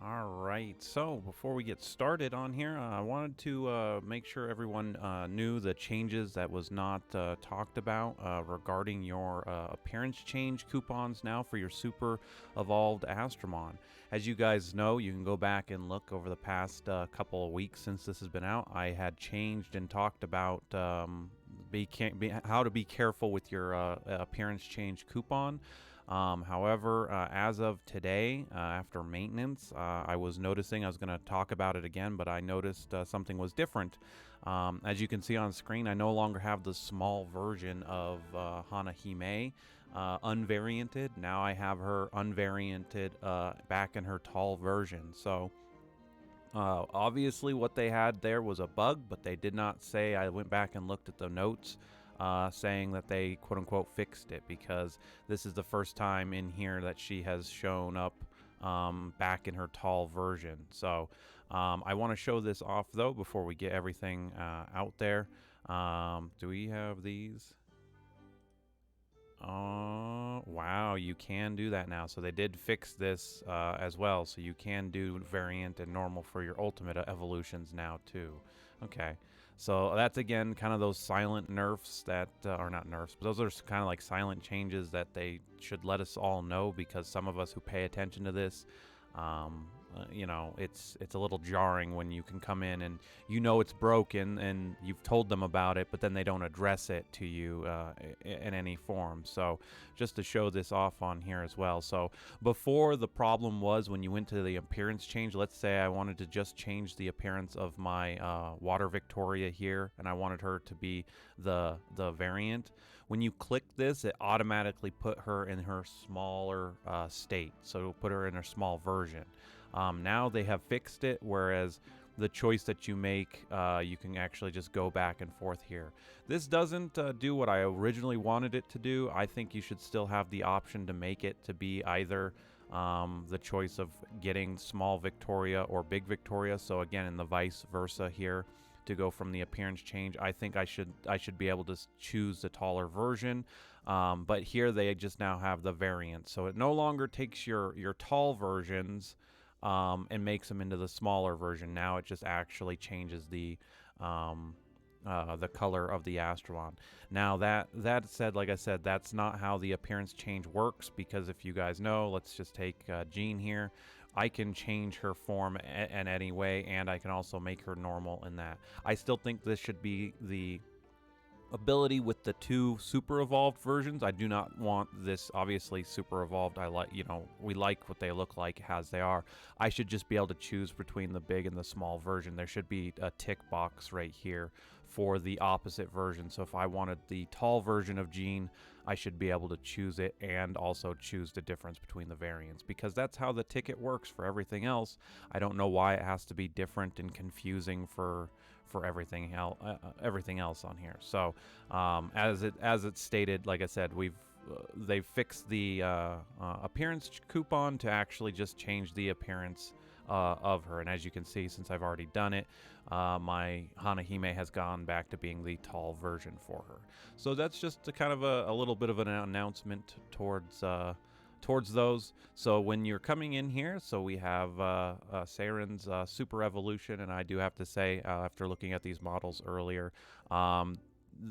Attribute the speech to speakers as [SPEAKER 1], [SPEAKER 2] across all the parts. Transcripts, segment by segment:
[SPEAKER 1] All right. So before we get started on here, I wanted to make sure everyone knew the changes that was not talked about regarding your appearance change coupons now for your super evolved Astromon. As you guys know, you can go back and look over the past couple of weeks since this has been out. I had changed and talked about how to be careful with your appearance change coupon. However, as of today, after maintenance, I was noticing I was going to talk about it again, but I noticed something was different. As you can see on screen, I no longer have the small version of Hanahime unvarianted. Now I have her unvarianted back in her tall version. So obviously, what they had there was a bug, but they did not say. I went back and looked at the notes saying that they quote unquote fixed it, because this is the first time in here that she has shown up back in her tall version. So I want to show this off though before we get everything out there. Do we have these? Oh, wow, you can do that now. So they did fix this as well. So you can do variant and normal for your ultimate evolutions now too. Okay. So that's again kind of those silent nerfs that are not nerfs, but those are kind of like silent changes that they should let us all know, because some of us who pay attention to this, it's a little jarring when you can come in and it's broken and you've told them about it, but then they don't address it to you in any form. So just to show this off on here as well. So before, the problem was when you went to the appearance change, let's say I wanted to just change the appearance of my Water Victoria here, and I wanted her to be the variant. When you click this, it automatically put her in her smaller state. So it'll put her in her small version. Now they have fixed it, whereas the choice that you make, you can actually just go back and forth here. This doesn't do what I originally wanted it to do. I think you should still have the option to make it to be either the choice of getting small Victoria or big Victoria. So again, in the vice versa here, to go from the appearance change, I think I should be able to choose the taller version. But here they just now have the variant, so it no longer takes your tall versions and makes them into the smaller version. Now it just actually changes the color of the Astromon. Now that said, like I said, that's not how the appearance change works, because if you guys know, let's just take Jean here. I can change her form in any way, and I can also make her normal in that. I still think this should be the ability with the two super evolved versions. I do not want this obviously super evolved. I like, we like what they look like as they are. I should just be able to choose between the big and the small version. There should be a tick box right here for the opposite version. So if I wanted the tall version of Jean, I should be able to choose it and also choose the difference between the variants, because that's how the ticket works for everything else. I don't know why it has to be different and confusing for everything else on here. So as it's stated, like I said, they've fixed the appearance coupon to actually just change the appearance of her. And as you can see, since I've already done it, my Hanahime has gone back to being the tall version for her. So that's just a kind of a little bit of an announcement towards those. So when you're coming in here, so we have Saren's Super Evolution, and I do have to say, after looking at these models earlier,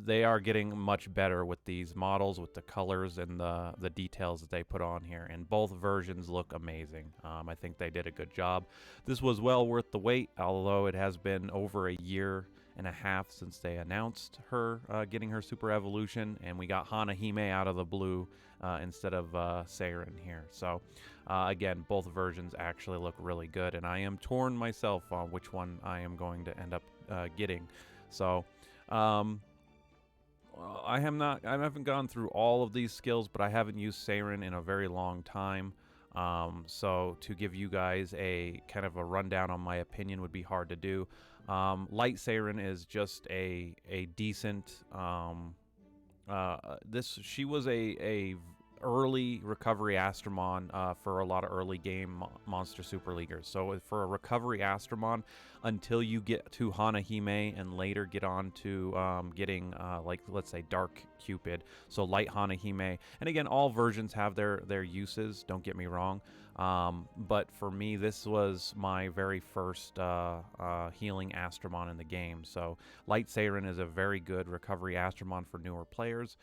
[SPEAKER 1] they are getting much better with these models, with the colors and the details that they put on here, and both versions look amazing. I think they did a good job. This was well worth the wait, although it has been over a year and a half since they announced her getting her Super Evolution, and we got Hanahime out of the blue instead of Saren here. So again, both versions actually look really good, and I am torn myself on which one I am going to end up getting. So I haven't gone through all of these skills, but I haven't used Saren in a very long time. So to give you guys a kind of a rundown on my opinion would be hard to do. Light Saren is just a decent. She was a early recovery Astromon for a lot of early game Monster Super Leaguers. So for a recovery Astromon, until you get to Hanahime and later get on to getting like, let's say, Dark Cupid, so light Hanahime. And again, all versions have their uses, don't get me wrong. But for me, this was my very first healing Astromon in the game. So Light Seiren is a very good recovery Astromon for newer players.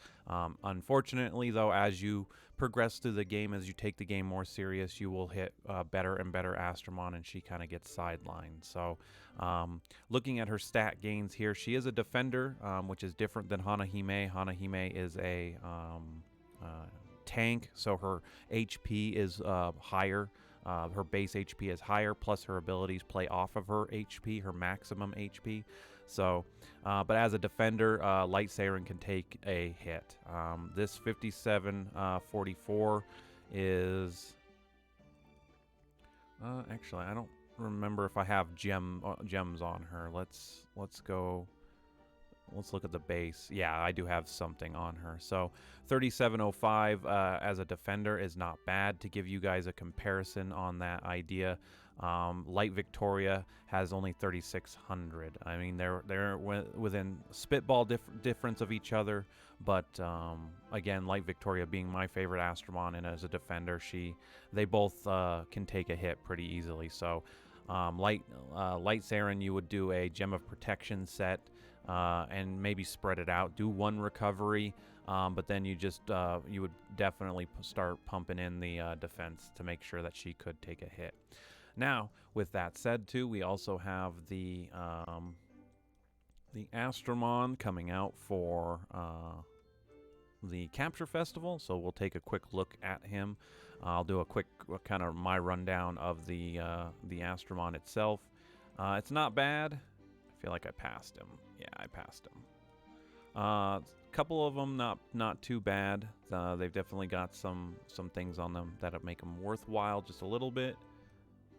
[SPEAKER 1] Unfortunately, though, as you progress through the game, as you take the game more serious, you will hit better and better Astromon, and she kind of gets sidelined. So looking at her stat gains here, she is a defender, which is different than Hanahime. Hanahime is a tank, so her HP is higher. Her base HP is higher, plus her abilities play off of her HP, her maximum HP. So, but as a defender, Light Seiren can take a hit. This 5744 is... actually, I don't remember if I have gems on her. Let's go... Let's look at the base. Yeah, I do have something on her. So 3705 as a defender is not bad. To give you guys a comparison on that idea, Light Victoria has only 3600. I mean, they're within spitball difference of each other, but again, Light Victoria being my favorite Astromon, and as a defender, they both can take a hit pretty easily. So Light Seiren, you would do a Gem of Protection set. And maybe spread it out. Do one recovery, but then you would definitely start pumping in the defense to make sure that she could take a hit. Now, with that said, too, we also have the Astromon coming out for the Capture Festival. So we'll take a quick look at him. I'll do a quick kind of my rundown of the Astromon itself. It's not bad. I feel like I passed him. Yeah, I passed him. A couple of them not too bad. They've definitely got some things on them that make them worthwhile just a little bit.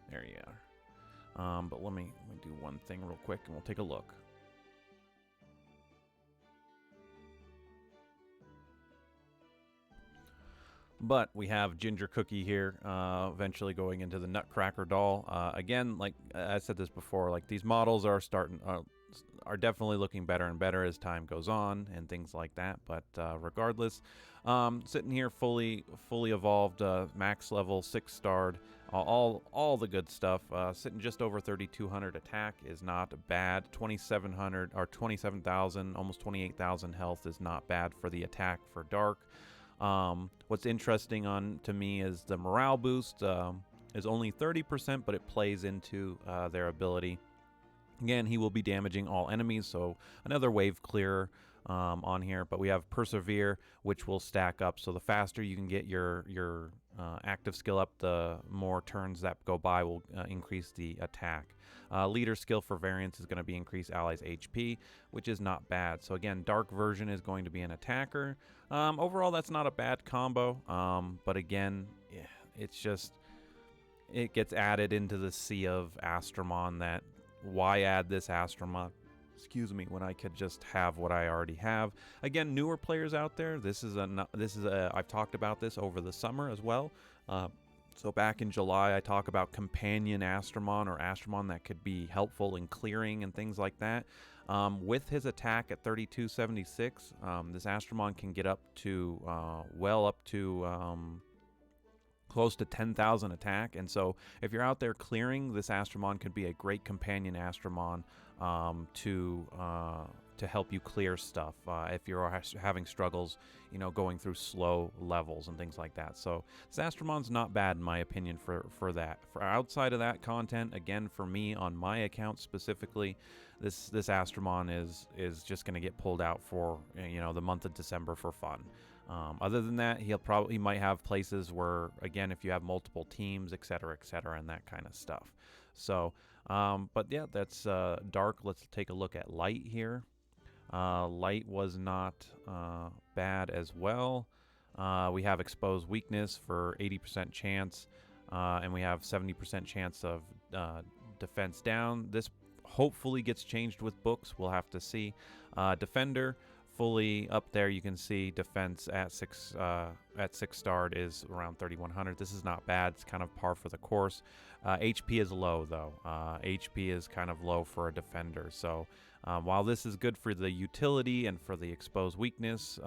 [SPEAKER 1] There you are. But let me do one thing real quick, and we'll take a look. But we have Ginger Cookie here, eventually going into the Nutcracker doll. Again, like I said this before, like these models are definitely looking better and better as time goes on and things like that. But regardless, sitting here fully evolved, max level, 6-starred, all the good stuff. Sitting just over 3200 attack is not bad. 2700 or 27,000, almost 28,000 health is not bad for the attack for Dark. What's interesting to me is the morale boost is only 30%, but it plays into their ability. Again, he will be damaging all enemies, so another wave clearer on here. But we have Persevere, which will stack up. So the faster you can get your active skill up, the more turns that go by will increase the attack. Leader skill for variance is going to be increase allies' HP, which is not bad. So again, Dark version is going to be an attacker. Overall, that's not a bad combo. But again, yeah, it gets added into the sea of Astromon that why add this Astromon, when I could just have what I already have. Again, newer players out there, I've talked about this over the summer as well. So back in July, I talk about companion Astromon, or Astromon that could be helpful in clearing and things like that. With his attack at 3276, this Astromon can get up to close to 10,000 attack, and so if you're out there clearing, this Astromon could be a great companion Astromon to help you clear stuff if you're having struggles, going through slow levels and things like that. So this Astromon's not bad in my opinion for that. For outside of that content, again, for me on my account specifically, this Astromon is just going to get pulled out for the month of December for fun. Other than that, he might have places where, again, if you have multiple teams, et cetera, and that kind of stuff. So, but yeah, that's Dark. Let's take a look at Light here. Light was not bad as well. We have Exposed Weakness for 80% chance, and we have 70% chance of defense down. This hopefully gets changed with books. We'll have to see. Defender fully up there. You can see defense at 6 starred is around 3100. This is not bad. It's kind of par for the course. HP is low though. HP is kind of low for a defender. So while this is good for the utility and for the exposed weakness,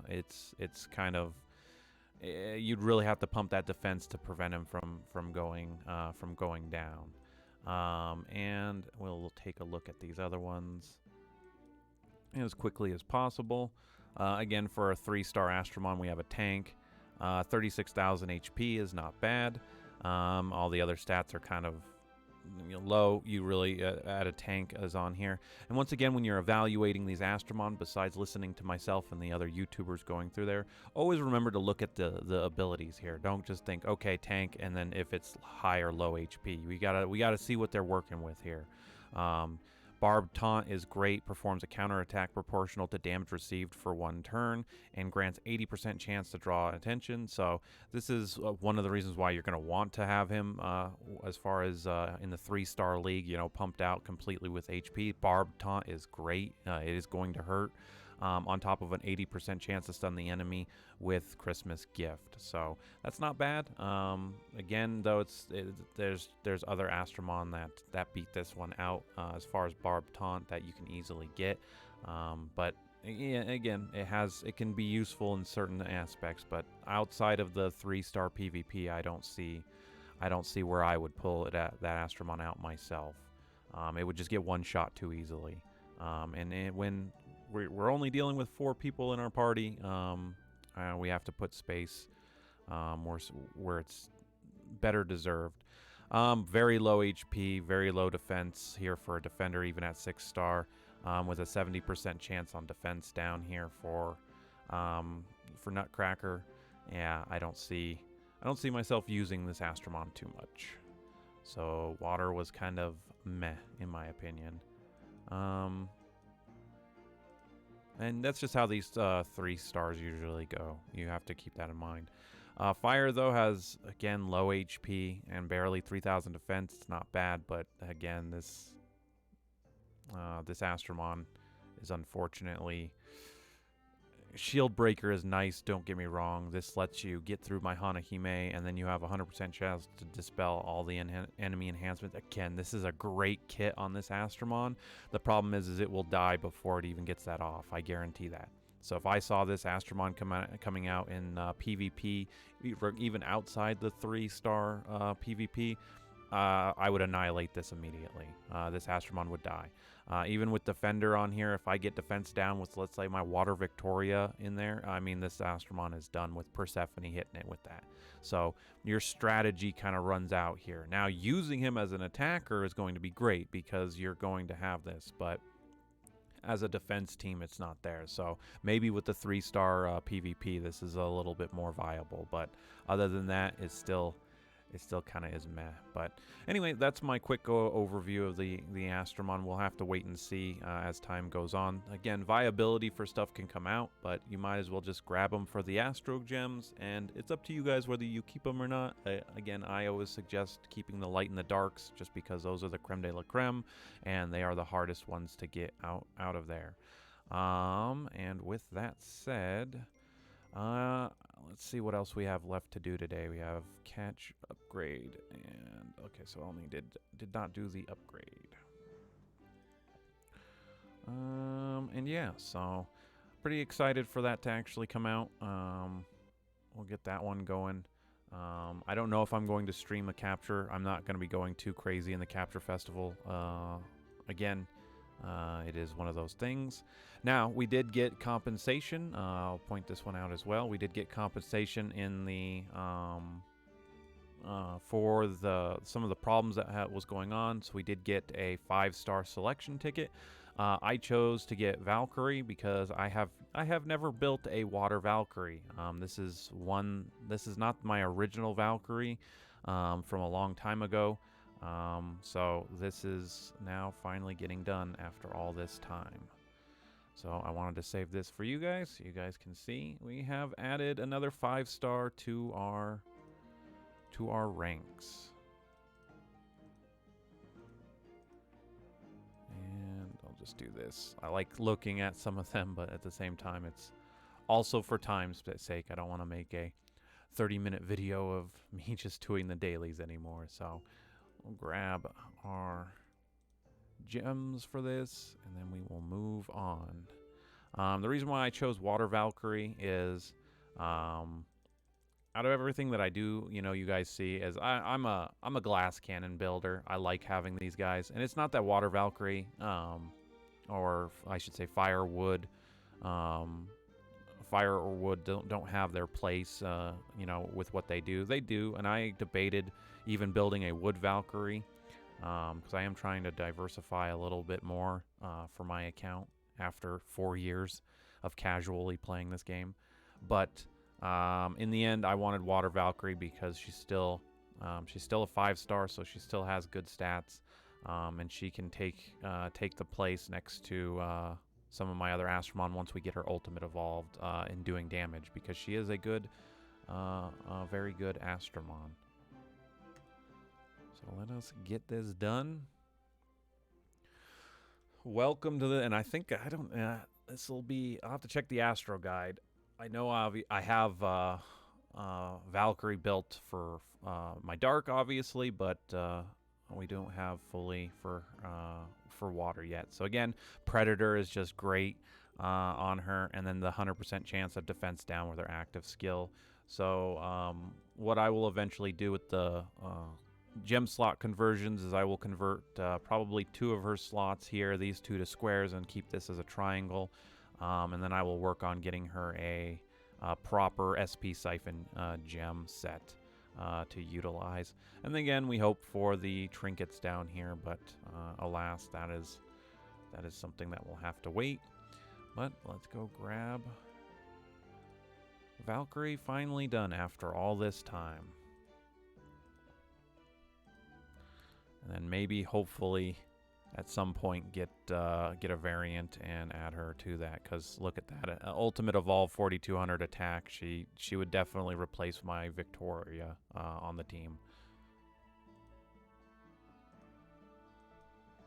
[SPEAKER 1] it's kind of you'd really have to pump that defense to prevent him from going down. And we'll take a look at these other ones as quickly as possible. Again, for a 3-star Astromon, we have a tank. 36,000 HP is not bad. All the other stats are kind of low. You really add a tank is on here. And once again, when you're evaluating these Astromon, besides listening to myself and the other YouTubers going through there, always remember to look at the abilities here. Don't just think, okay, tank, and then if it's high or low HP. We gotta see what they're working with here. Barbed Taunt is great, performs a counterattack proportional to damage received for 1 turn, and grants 80% chance to draw attention. So this is one of the reasons why you're going to want to have him as far as in the 3-star league, pumped out completely with HP. Barbed Taunt is great. It is going to hurt. On top of an 80% chance to stun the enemy with Christmas Gift. So that's not bad. Again, though, there's other Astromon that beat this one out as far as Barbed Taunt that you can easily get. But yeah, again, it can be useful in certain aspects. But outside of the 3-star PvP, I don't see where I would pull that Astromon out myself. It would just get one shot too easily. When we're only dealing with 4 people in our party, we have to put space where it's better deserved. Very low HP, very low defense here for a defender, even at 6-star, with a 70% chance on defense down here for Nutcracker. Yeah, I don't see myself using this Astromon too much. So water was kind of meh in my opinion. And that's just how these 3 stars usually go. You have to keep that in mind. Fire, though, has, again, low HP and barely 3,000 defense. It's not bad, but, again, this Astromon is unfortunately... Shield Breaker is nice, don't get me wrong. This lets you get through my Hanahime, and then you have a 100% chance to dispel all the enemy enhancements. Again, this is a great kit on this Astromon. The problem is it will die before it even gets that off. I guarantee that. So if I saw this Astromon coming out in PvP, even outside the 3-star PvP, I would annihilate this immediately. This Astromon would die. Even with Defender on here, if I get defense down with, let's say, my Water Victoria in there, I mean, this Astromon is done with Persephone hitting it with that. So your strategy kind of runs out here. Now, using him as an attacker is going to be great because you're going to have this, but as a defense team, it's not there. So maybe with the 3-star PvP, this is a little bit more viable. But other than that, it still kind of is meh. But anyway, that's my quick overview of the Astromon. We'll have to wait and see as time goes on. Again, viability for stuff can come out, but you might as well just grab them for the Astro Gems, and it's up to you guys whether you keep them or not. Again, I always suggest keeping the light and the darks just because those are the creme de la creme, and they are the hardest ones to get out of there. And with that said... let's see what else we have left to do today. We have catch, upgrade, and okay, so I only did not do the upgrade. And yeah, so pretty excited for that to actually come out. We'll get that one going. I don't know if I'm going to stream a capture. I'm not going to be going too crazy in the capture festival. Again, it is one of those things. Now, we did get compensation. I'll point this one out as well. We did get compensation in the for some of the problems that was going on. So we did get a 5-star selection ticket. I chose to get Valkyrie because I have never built a water Valkyrie. This is not my original Valkyrie from a long time ago. So this is now finally getting done after all this time. So I wanted to save this for you guys so you guys can see. We have added another 5-star to our ranks. And I'll just do this. I like looking at some of them, but at the same time, it's also for time's sake. I don't want to make a 30-minute video of me just doing the dailies anymore. So we'll grab our gems for this, and then we will move on. The reason why I chose Water Valkyrie is out of everything that I do, you know, you guys see, is I'm a glass cannon builder. I like having these guys, and it's not that Water Valkyrie, or I should say Fire Wood, Fire or Wood don't have their place, you know, with what they do. They do, and I debated even building a Wood Valkyrie, because I am trying to diversify a little bit more for my account after 4 years of casually playing this game, but. In the end, I wanted Water Valkyrie because she's still a 5-star, so she still has good stats, and she can take the place next to some of my other Astromon once we get her ultimate evolved in doing damage, because she is a very good Astromon. So let us get this done. Welcome to the, and I think this will be. I'll have to check the Astro Guide. I know I have Valkyrie built for my Dark, obviously, but we don't have fully for Water yet. So again, Predator is just great on her, and then the 100% chance of defense down with her active skill. So what I will eventually do with the gem slot conversions is I will convert probably 2 of her slots here, these 2 to squares, and keep this as a triangle. And then I will work on getting her a proper SP Siphon gem set to utilize. And again, we hope for the trinkets down here, but alas, that is something that will have to wait. But let's go grab Valkyrie, finally done after all this time. And then maybe, hopefully, at some point get a variant and add her to that, because look at that, ultimate evolve 4200 attack. She would definitely replace my Victoria on the team.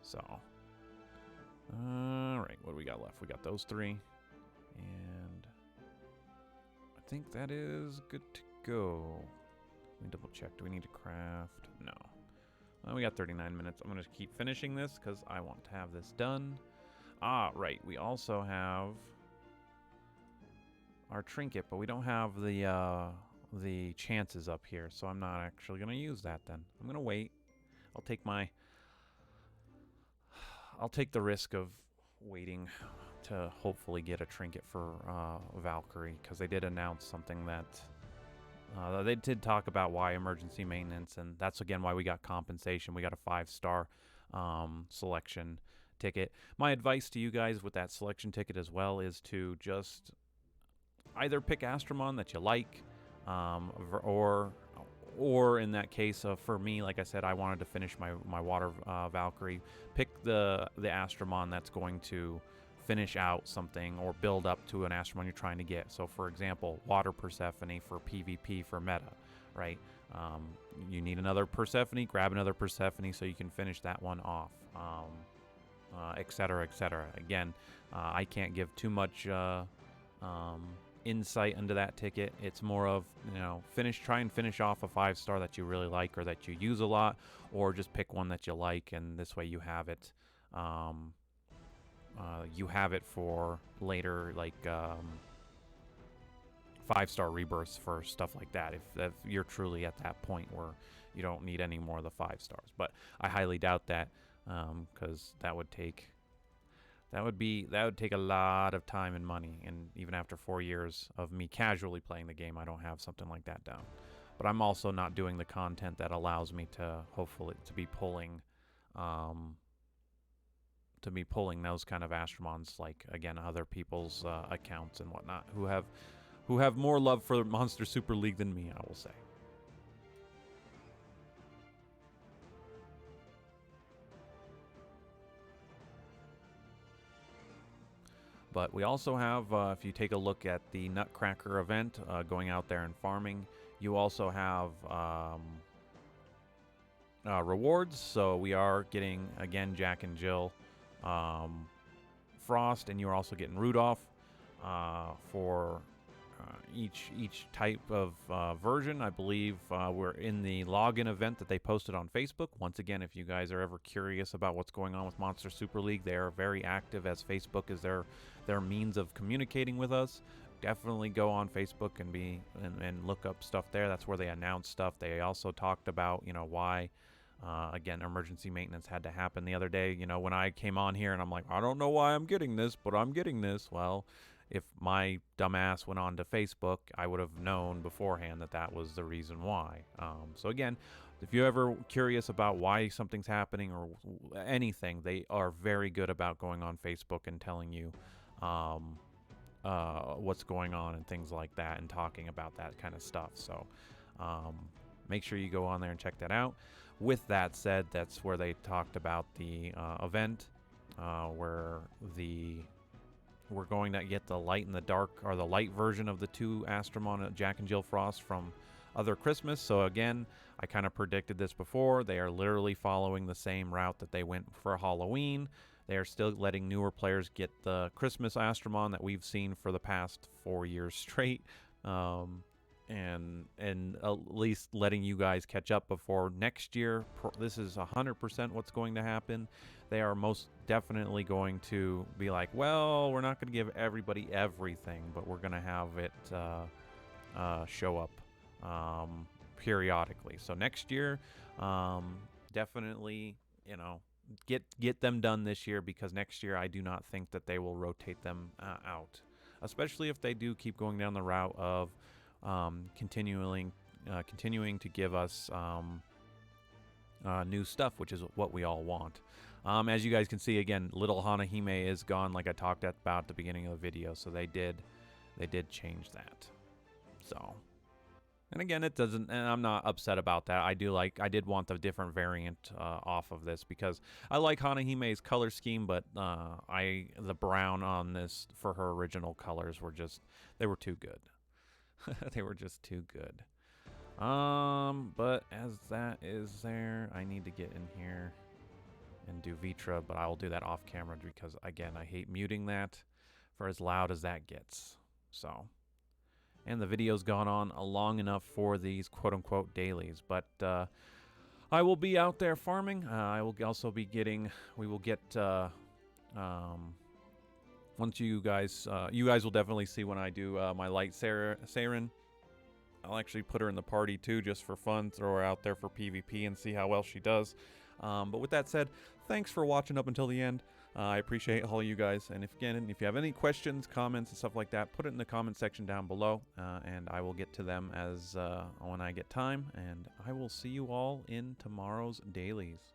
[SPEAKER 1] So all right, what do we got left? We got those 3, and I think that is good to go. Let me double check. Do we need to craft? No. Well, we got 39 minutes. I'm going to keep finishing this because I want to have this done. Ah, right. We also have our trinket, but we don't have the chances up here, so I'm not actually going to use that then. I'm going to wait. I'll take the risk of waiting to hopefully get a trinket for Valkyrie, because they did announce something that they did talk about why emergency maintenance, and that's again why we got compensation. We got a 5-star selection ticket. My advice to you guys with that selection ticket as well is to just either pick Astromon that you like, or in that case, for me, like I said, I wanted to finish my Water Valkyrie. Pick the Astromon that's going to finish out something or build up to an Astromon you're trying to get. So, for example, Water Persephone for PvP for meta, right? You need another Persephone, grab another Persephone so you can finish that one off, etc., etc. Again, I can't give too much insight into that ticket. It's more of, you know, try and finish off a 5-star that you really like or that you use a lot, or just pick one that you like, and this way you have it. You have it for later, like 5-star rebirths for stuff like that, if you're truly at that point where you don't need any more of the 5 stars. But I highly doubt that, because that would take a lot of time and money, and even after 4 years of me casually playing the game, I don't have something like that down. But I'm also not doing the content that allows me to hopefully be pulling those kind of Astromons, like, again, other people's accounts and whatnot who have more love for Monster Super League than me, I will say. But we also have, if you take a look at the Nutcracker event, going out there and farming, you also have rewards. So we are getting, again, Jack and Jill Frost, and you're also getting Rudolph for each type of version. I believe we're in the login event that they posted on Facebook. Once again, if you guys are ever curious about what's going on with Monster Super League, they are very active, as Facebook is their means of communicating with us. Definitely go on Facebook and look up stuff there. That's where they announce stuff. They also talked about, why again, emergency maintenance had to happen the other day. When I came on here and I'm like, I don't know why I'm getting this, but I'm getting this. Well, if my dumbass went on to Facebook, I would have known beforehand that was the reason why. So again, if you're ever curious about why something's happening or anything, they are very good about going on Facebook and telling you what's going on and things like that, and talking about that kind of stuff. So make sure you go on there and check that out. With that said, that's where they talked about the event where we're going to get the light and the dark, or the light version of the two Astromon, Jack and Jill Frost, from Other Christmas. So again, I kind of predicted this before. They are literally following the same route that they went for Halloween. They are still letting newer players get the Christmas Astromon that we've seen for the past 4 years straight. And at least letting you guys catch up before next year. This is 100% what's going to happen. They are most definitely going to be like, well, we're not going to give everybody everything, but we're going to have it show up periodically. So next year, definitely, get them done this year, because next year I do not think that they will rotate them out, especially if they do keep going down the route of continuing to give us new stuff, which is what we all want. As you guys can see, again, little Hanahime is gone, like I talked about at the beginning of the video. So they did change that. So, and again, it doesn't, and I'm not upset about that. I did want the different variant off of this, because I like Hanahime's color scheme, but the brown on this for her original colors they were too good. They were just too good. But as that is there, I need to get in here and do Vitra, but I will do that off camera, because again, I hate muting that for as loud as that gets. So, and the video's gone on long enough for these quote-unquote dailies, but I will be out there farming. I will also be we will get once you guys will definitely see when I do my light Saren. I'll actually put her in the party too, just for fun, throw her out there for PvP and see how well she does. But with that said, thanks for watching up until the end. I appreciate all you guys, and if you have any questions, comments, and stuff like that, put it in the comment section down below, and I will get to them as when I get time, and I will see you all in tomorrow's dailies.